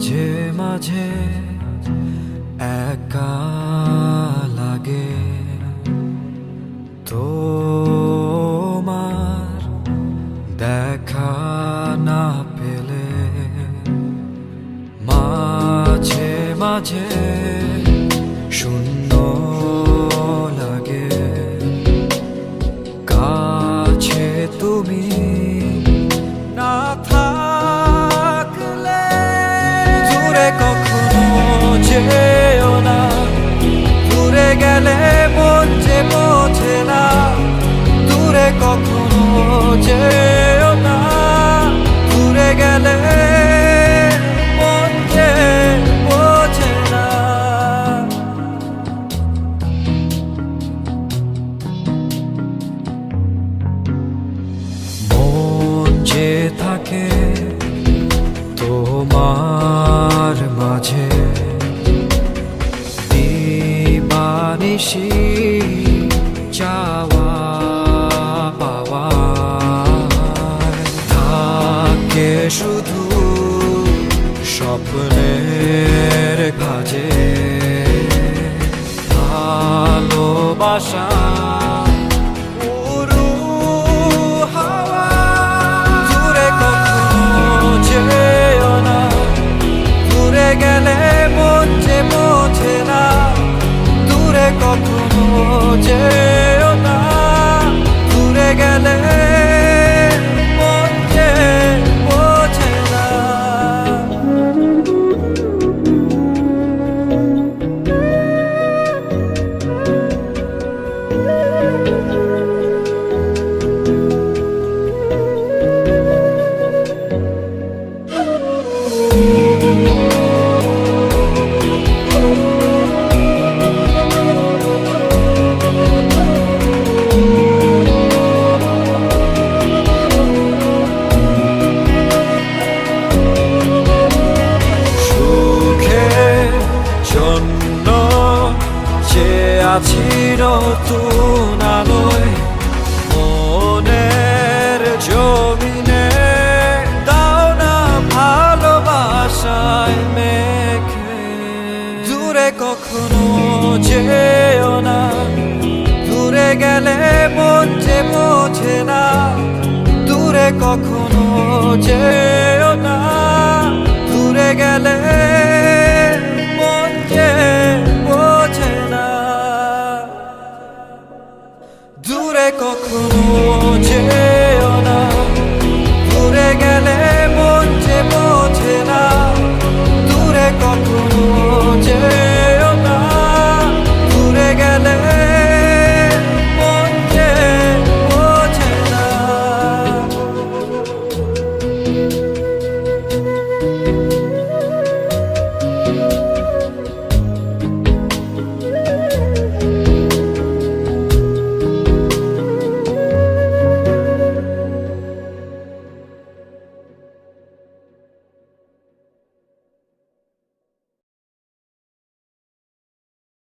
মাঝে মাঝে একা লাগে তোমার দেখা না পেলে, মাঝে মাঝে শূন্য লাগে কাছে তুমি না থাকলে। দূরে কখনো যেও না, দূরে গেলে মন যে বোঝে না। দূরে কখনো যেও না, দূরে গেলে মন যে বোঝে না। মন যে থাকে তোমার মাঝে, দিবানিশি চাওয়া পাওয়া থাকে শুধু স্বপ্নের কাজে। ভালোবাসা উড়ু হাওয়া। দূরে কখনো যেও না, দূরে গেলে মন যে বোঝে না। দূরে কখনো যেও না, দূরে গেলে মন যে বোঝে না। আছি নতুন আলোয় মনের জমিনে, দাও না ভালোবাসায় মেখে। দূরে কখনো যেও না, দূরে গেলে মন যে বোঝে না। দূরে কখনো যেও না, দূরে গেলে মন যে বোঝে না। দূরে কখনো যে